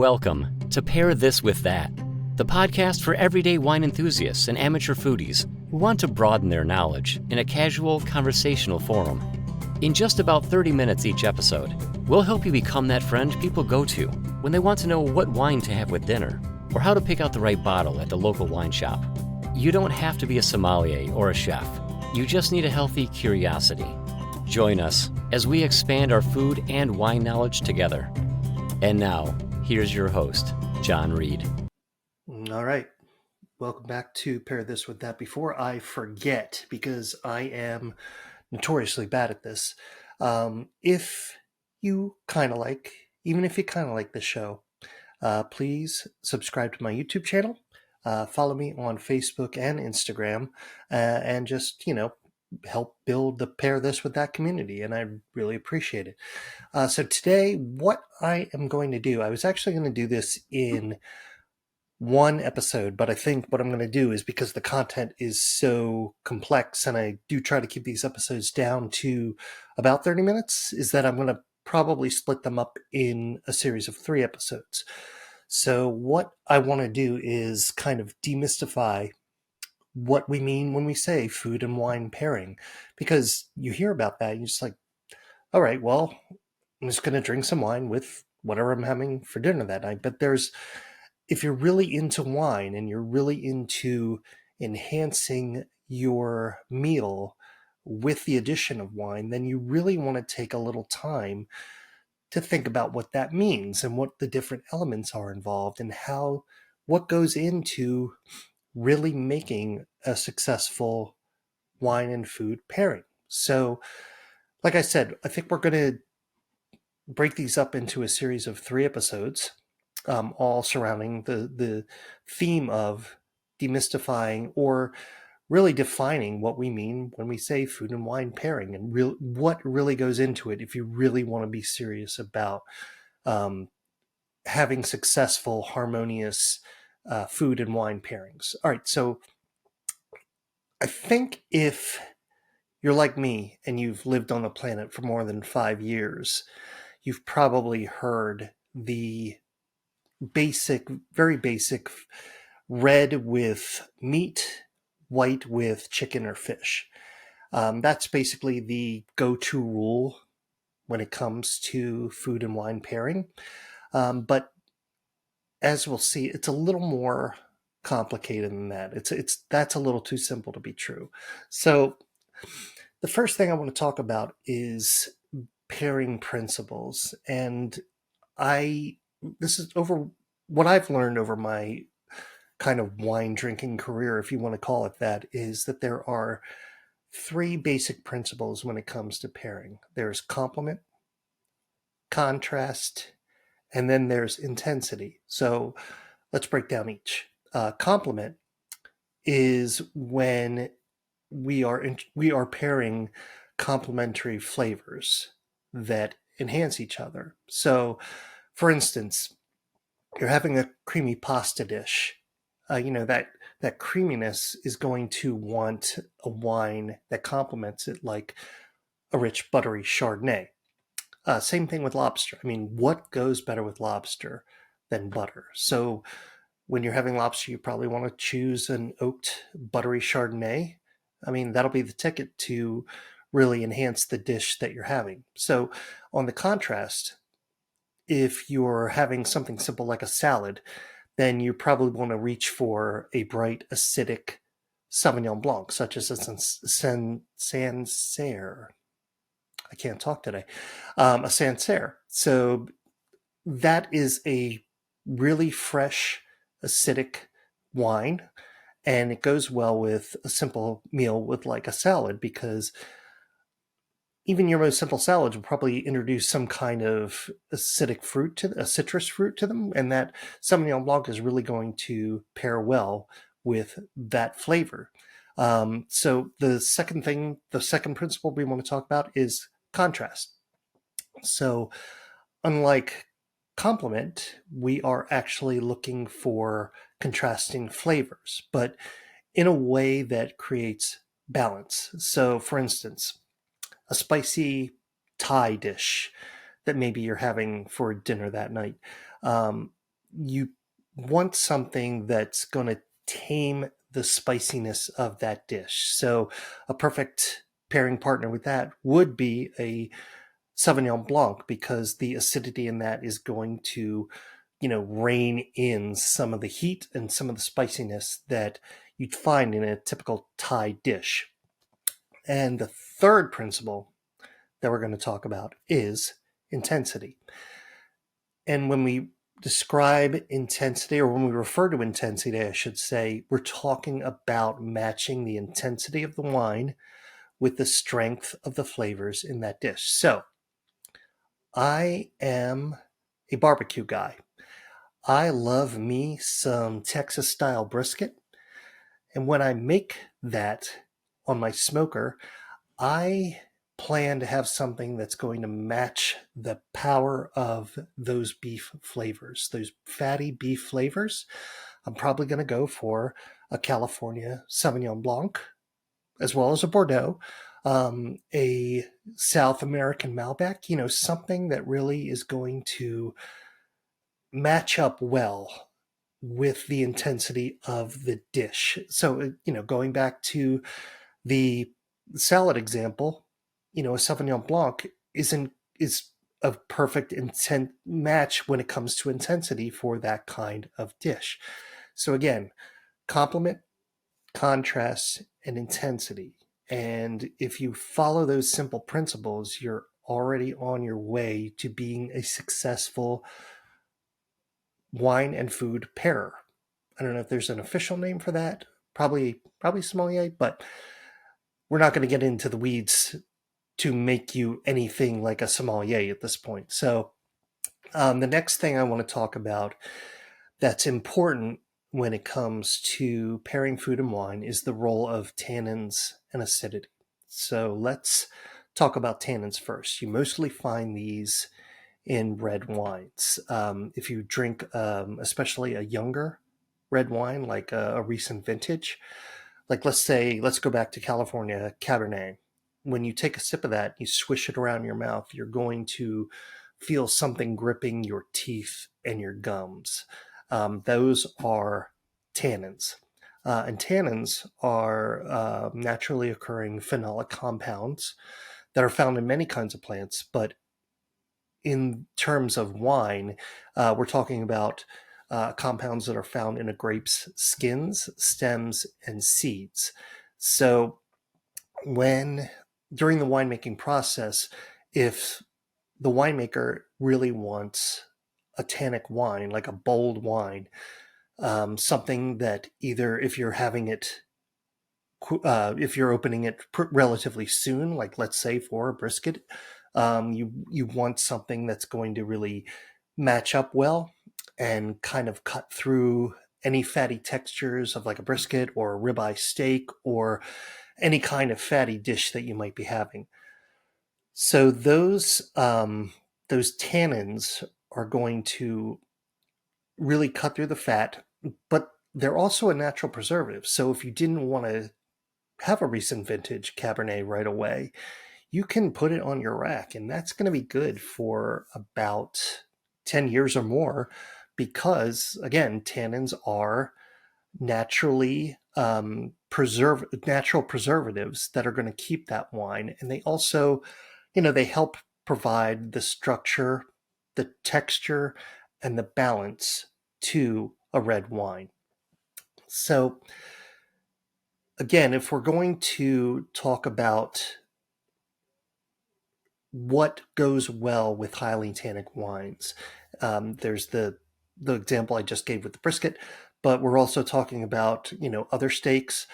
Welcome to Pair This With That, the podcast for everyday wine enthusiasts and amateur foodies who want to broaden their knowledge in a casual, conversational forum. In just about 30 minutes each episode, we'll help you become that friend people go to when they want to know what wine to have with dinner or how to pick out the right bottle at the local wine shop. You don't have to be a sommelier or a chef. You just need a healthy curiosity. Join us as we expand our food and wine knowledge together. And now, here's your host, John Reed. All right. Welcome back to Pair This With That. Before I forget, because I am notoriously bad at this, if you kind of like the show, please subscribe to my YouTube channel, follow me on Facebook and Instagram, and just, help build the Pair This With That community, and I really appreciate it. So today, what I am going to do, I was actually going to do this in one episode, but I think what I'm going to do is, because the content is so complex and I do try to keep these episodes down to about 30 minutes, is that I'm going to probably split them up in a series of 3 episodes. So what I want to do is kind of demystify what we mean when we say food and wine pairing, because you hear about that and you're just like, all right, well, I'm just going to drink some wine with whatever I'm having for dinner that night. But if you're really into wine and you're really into enhancing your meal with the addition of wine, then you really want to take a little time to think about what that means and what the different elements are involved and what goes into really making a successful wine and food pairing. So, like I said, I think we're going to break these up into a series of 3 episodes, all surrounding the theme of demystifying or really defining what we mean when we say food and wine pairing, and what really goes into it if you really want to be serious about having successful, harmonious food and wine pairings. All right, so I think if you're like me and you've lived on the planet for more than 5 years, you've probably heard the very basic red with meat, white with chicken or fish. That's basically the go-to rule when it comes to food and wine pairing. But as we'll see, it's a little more complicated than that. That's a little too simple to be true. So the first thing I want to talk about is pairing principles. And this is over what I've learned over my kind of wine drinking career, if you want to call it that, is that there are 3 basic principles when it comes to pairing. There's complement, contrast, and then there's intensity. So let's break down each. Complement is when we are pairing complementary flavors that enhance each other. So, for instance, you're having a creamy pasta dish. That creaminess is going to want a wine that complements it, like a rich, buttery Chardonnay. Same thing with lobster. I mean, what goes better with lobster than butter? So when you're having lobster, you probably want to choose an oaked, buttery Chardonnay. I mean, that'll be the ticket to really enhance the dish that you're having. So on the contrast, if you're having something simple like a salad, then you probably want to reach for a bright, acidic Sauvignon Blanc, such as a Sancerre. I can't talk today. A Sancerre. So that is a really fresh, acidic wine, and it goes well with a simple meal with like a salad, because even your most simple salads will probably introduce some kind of acidic fruit a citrus fruit to them, and that Sauvignon Blanc is really going to pair well with that flavor. So the second principle we want to talk about is contrast. So unlike complement, we are actually looking for contrasting flavors, but in a way that creates balance. So for instance, a spicy Thai dish that maybe you're having for dinner that night. you want something that's going to tame the spiciness of that dish. So a perfect pairing partner with that would be a Sauvignon Blanc, because the acidity in that is going to, rein in some of the heat and some of the spiciness that you'd find in a typical Thai dish. And the third principle that we're going to talk about is intensity. And when we describe intensity, or when we refer to intensity, I should say, we're talking about matching the intensity of the wine with the strength of the flavors in that dish. So I am a barbecue guy. I love me some Texas style brisket. And when I make that on my smoker, I plan to have something that's going to match the power of those beef flavors, those fatty beef flavors. I'm probably going to go for a California Sauvignon Blanc, as well as a Bordeaux, a South American Malbec, something that really is going to match up well with the intensity of the dish. So, going back to the salad example, a Sauvignon Blanc is a perfect intent match when it comes to intensity for that kind of dish. So again, complement, contrast, and intensity. And if you follow those simple principles, you're already on your way to being a successful wine and food pairer. I don't know if there's an official name for that. Probably sommelier, but we're not going to get into the weeds to make you anything like a sommelier at this point. So the next thing I want to talk about that's important when it comes to pairing food and wine is the role of tannins and acidity. So let's talk about tannins first. You mostly find these in red wines. If you drink, especially a younger red wine, like a recent vintage, like let's go back to California Cabernet. When you take a sip of that, you swish it around your mouth, you're going to feel something gripping your teeth and your gums. Those are tannins. And tannins are naturally occurring phenolic compounds that are found in many kinds of plants, but in terms of wine, we're talking about compounds that are found in a grape's skins, stems, and seeds. So during the winemaking process, if the winemaker really wants a tannic wine, like a bold wine, something that either if you're having it, if you're opening it relatively soon, like let's say for a brisket, you want something that's going to really match up well and kind of cut through any fatty textures of like a brisket or a ribeye steak or any kind of fatty dish that you might be having. So those tannins are going to really cut through the fat, but they're also a natural preservative. So if you didn't want to have a recent vintage Cabernet right away, you can put it on your rack, and that's going to be good for about 10 years or more because, again, tannins are naturally natural preservatives that are going to keep that wine. And they also, they help provide the structure, the texture, and the balance to a red wine. So again, if we're going to talk about what goes well with highly tannic wines, there's the example I just gave with the brisket, but we're also talking about, other steaks,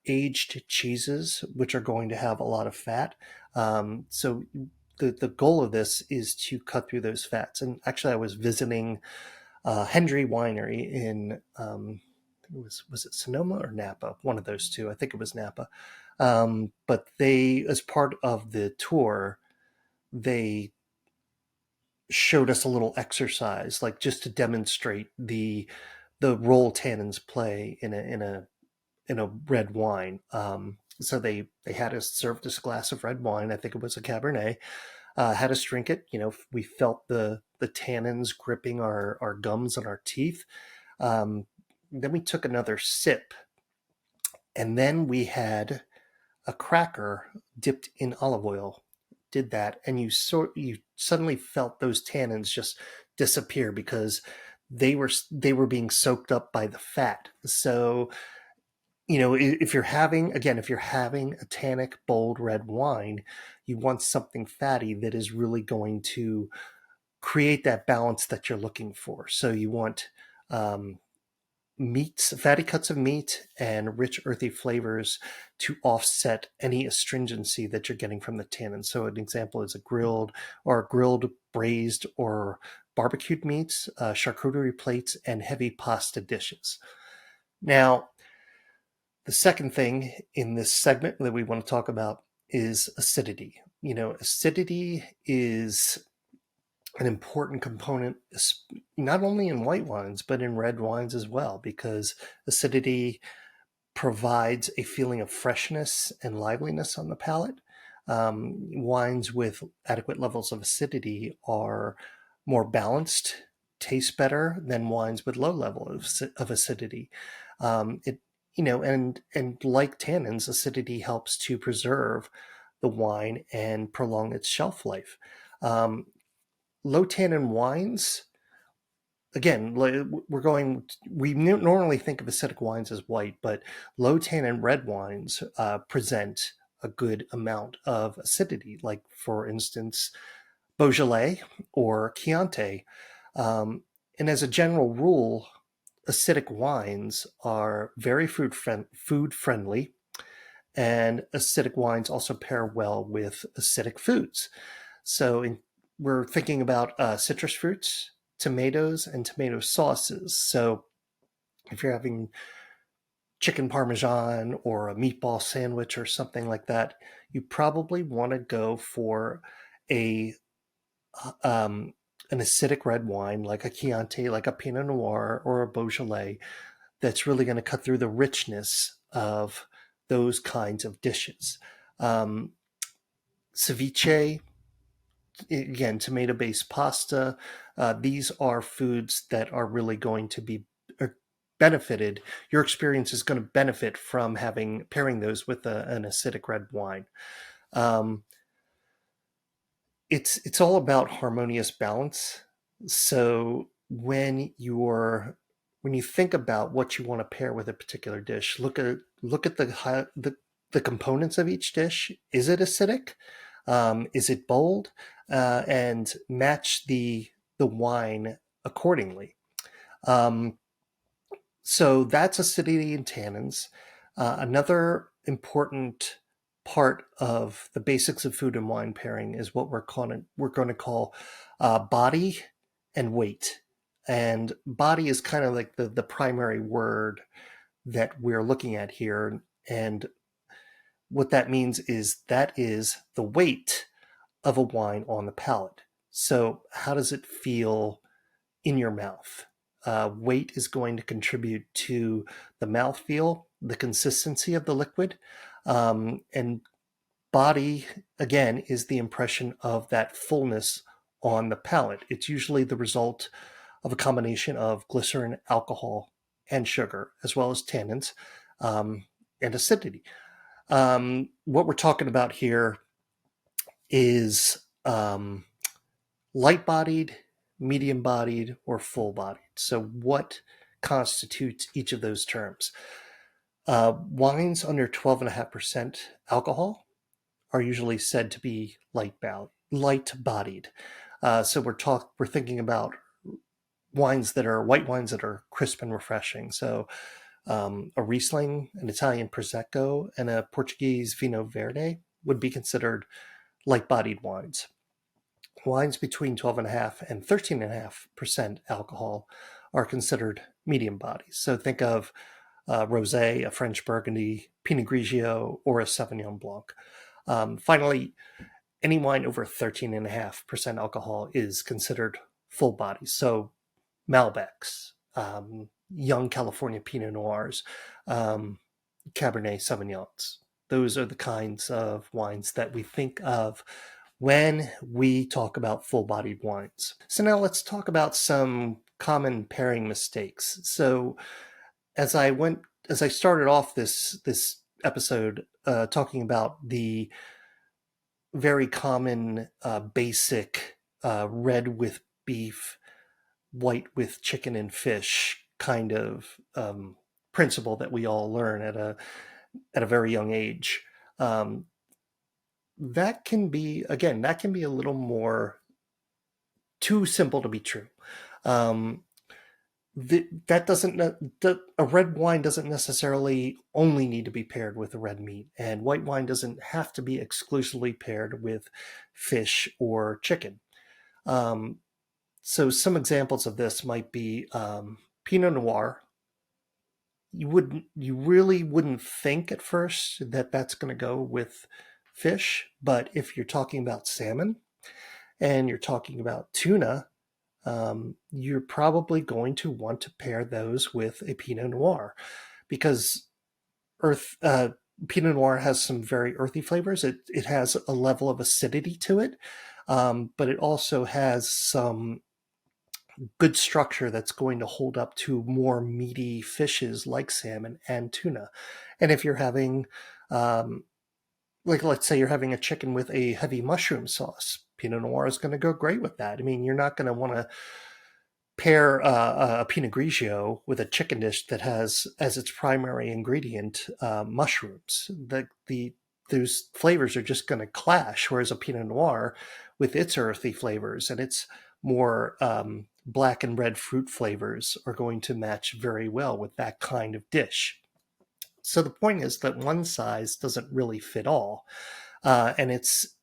aged cheeses, which are going to have a lot of fat. So the goal of this is to cut through those fats. And actually, I was visiting Hendry Winery in, was it Sonoma or Napa? One of those two. I think it was Napa. But they, as part of the tour, they showed us a little exercise, like just to demonstrate the role tannins play in a red wine. So they had us served us a glass of red wine. I think it was a Cabernet. Had us drink it. We felt the the tannins gripping our gums and our teeth. Then we took another sip, and then we had a cracker dipped in olive oil. Did that, and you suddenly felt those tannins just disappear because they were being soaked up by the fat. So, if you're having a tannic, bold red wine, you want something fatty that is really going to create that balance that you're looking for. So you want meats, fatty cuts of meat, and rich earthy flavors to offset any astringency that you're getting from the tannin. So an example is a grilled, braised, or barbecued meats, charcuterie plates, and heavy pasta dishes. Now, the second thing in this segment that we want to talk about is acidity. Acidity is an important component, not only in white wines, but in red wines as well, because acidity provides a feeling of freshness and liveliness on the palate. Wines with adequate levels of acidity are more balanced, taste better than wines with low level of acidity. And like tannins, acidity helps to preserve the wine and prolong its shelf life. Low tannin wines, again, we normally think of acidic wines as white, but low tannin red wines present a good amount of acidity, like, for instance, Beaujolais or Chianti. And as a general rule, acidic wines are very food friendly, and acidic wines also pair well with acidic foods. So we're thinking about citrus fruits, tomatoes, and tomato sauces. So if you're having chicken parmesan or a meatball sandwich or something like that, you probably want to go for an acidic red wine like a Chianti, like a Pinot Noir or a Beaujolais, that's really going to cut through the richness of those kinds of dishes. Ceviche, again, tomato-based pasta. These are foods that are really going to be benefited. Your experience is going to benefit from pairing those with an acidic red wine. It's all about harmonious balance. So when you think about what you want to pair with a particular dish, look at the components of each dish. Is it acidic? Is it bold? And match the wine accordingly. So that's acidity and tannins. Another important part of the basics of food and wine pairing is what we're going to call body and weight. And body is kind of like the primary word that we're looking at here. And what that means is the weight of a wine on the palate. So how does it feel in your mouth? Weight is going to contribute to the mouthfeel, the consistency of the liquid, and body, again, is the impression of that fullness on the palate. It's usually the result of a combination of glycerin, alcohol, and sugar, as well as tannins and acidity. What we're talking about here is light-bodied, medium-bodied, or full-bodied. So what constitutes each of those terms? Wines under 12.5% alcohol are usually said to be light-bodied. So we're thinking about white wines that are crisp and refreshing. So a Riesling, an Italian Prosecco, and a Portuguese Vinho Verde would be considered light-bodied wines. Wines between 12.5 and 13.5% alcohol are considered medium bodies. So think of Rosé, a French Burgundy, Pinot Grigio, or a Sauvignon Blanc. Finally, any wine over 13.5% alcohol is considered full bodies. So Malbecs, young California Pinot Noirs, Cabernet Sauvignons. Those are the kinds of wines that we think of when we talk about full-bodied wines. So now let's talk about some common pairing mistakes. So as I started off this episode talking about the very common basic red with beef, white with chicken and fish kind of principle that we all learn at a very young age. Um, that can be a little more too simple to be true. Um, that doesn't a red wine doesn't necessarily only need to be paired with a red meat, and white wine doesn't have to be exclusively paired with fish or chicken. Um, so some examples of this might be Pinot Noir. You really wouldn't think at first that that's going to go with fish, but if you're talking about salmon and you're talking about tuna, you're probably going to want to pair those with a Pinot Noir because earth Pinot Noir has some very earthy flavors. It has a level of acidity to it, but it also has some good structure that's going to hold up to more meaty fishes like salmon and tuna. And if you're having, like, let's say you're having a chicken with a heavy mushroom sauce, Pinot Noir is going to go great with that. I mean, you're not going to want to pair a Pinot Grigio with a chicken dish that has as its primary ingredient mushrooms. Those flavors are just going to clash. Whereas a Pinot Noir, with its earthy flavors and its more black and red fruit flavors, are going to match very well with that kind of dish. So the point is that one size doesn't really fit all, and it's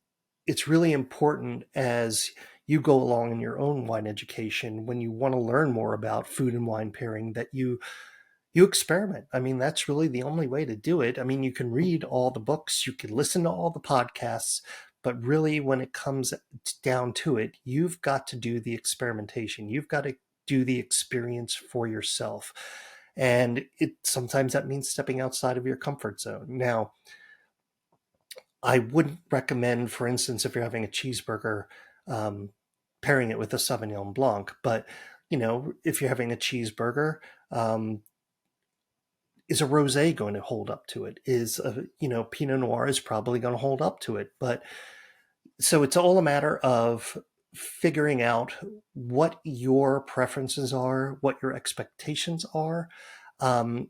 really important as you go along in your own wine education, when you want to learn more about food and wine pairing, that you experiment. I mean, that's really the only way to do it. I mean, you can read all the books, you can listen to all the podcasts, but really when it comes down to it, you've got to do the experimentation. You've got to do the experience for yourself. And sometimes that means stepping outside of your comfort zone. Now, I wouldn't recommend, for instance, if you're having a cheeseburger, um, pairing it with a Sauvignon Blanc. But, if you're having a cheeseburger, um, is a rosé going to hold up to it? Pinot Noir is probably going to hold up to it. But so it's all a matter of figuring out what your preferences are, what your expectations are. Um,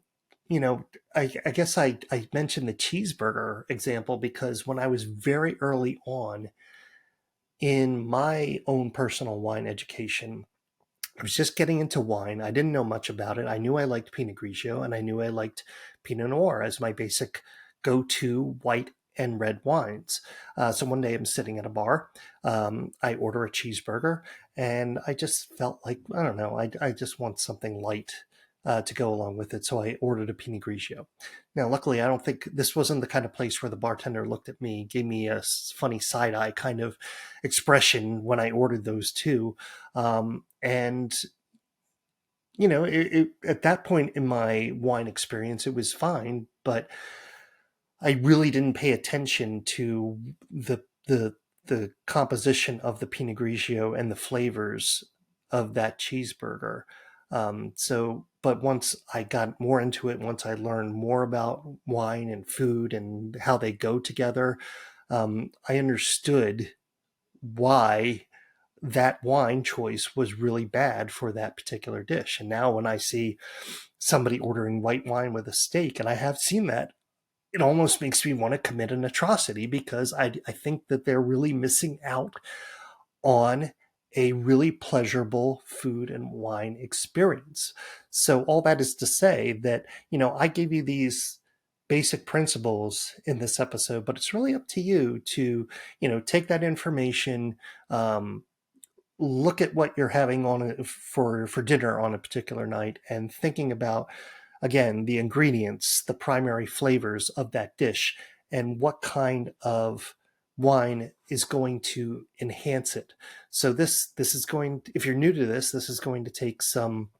I guess I mentioned the cheeseburger example because when I was very early on in my own personal wine education, I was just getting into wine. I didn't know much about it. I knew I liked Pinot Grigio and I knew I liked Pinot Noir as my basic go-to white and red wines. So one day I'm sitting at a bar. I order a cheeseburger and I just felt like, I don't know, I just want something light to go along with it. So I ordered a Pinot Grigio. Now, luckily, I don't think this wasn't the kind of place where the bartender looked at me, gave me a funny side eye kind of expression when I ordered those two. And at that point in my wine experience, it was fine, but I really didn't pay attention to the composition of the Pinot Grigio and the flavors of that cheeseburger. But once I got more into it, once I learned more about wine and food and how they go together, I understood why that wine choice was really bad for that particular dish. And now when I see somebody ordering white wine with a steak, and I have seen that, it almost makes me want to commit an atrocity because I think that they're really missing out on a really pleasurable food and wine experience. So all that is to say that, I gave you these basic principles in this episode, but it's really up to you to, take that information, look at what you're having on it for dinner on a particular night and thinking about, again, the ingredients, the primary flavors of that dish, and what kind of wine is going to enhance it. So this is going, if you're new to this is going to take some,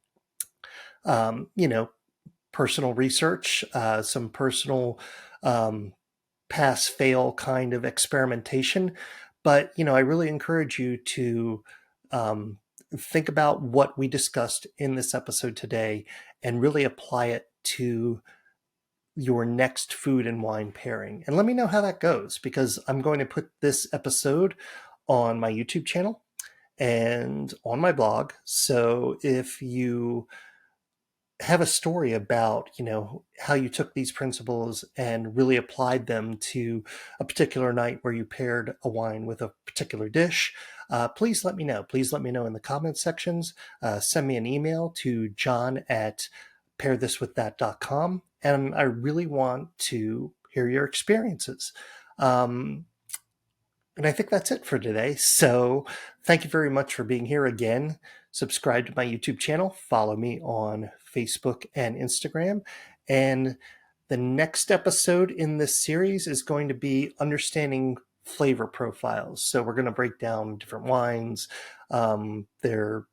personal research, some personal pass fail kind of experimentation. But, I really encourage you to think about what we discussed in this episode today and really apply it to your next food and wine pairing. And let me know how that goes, because I'm going to put this episode on my YouTube channel and on my blog. So if you have a story about, how you took these principles and really applied them to a particular night where you paired a wine with a particular dish, please let me know. Please let me know in the comment sections. Send me an email to john@pairthiswiththat.com. And I really want to hear your experiences. And I think that's it for today. So thank you very much for being here again. Subscribe to my YouTube channel. Follow me on Facebook and Instagram. And the next episode in this series is going to be understanding flavor profiles. So we're going to break down different wines, their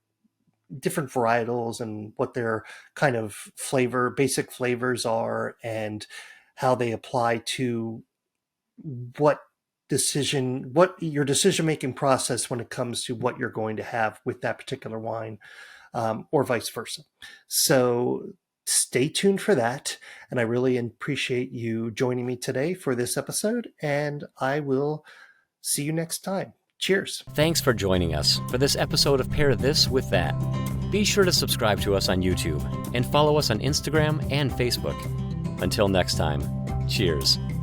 different varietals and what their kind of basic flavors are, and how they apply to what your decision-making process when it comes to what you're going to have with that particular wine, or vice versa. So stay tuned for that. And I really appreciate you joining me today for this episode, and I will see you next time. Cheers. Thanks for joining us for this episode of Pair This with That. Be sure to subscribe to us on YouTube and follow us on Instagram and Facebook. Until next time, cheers.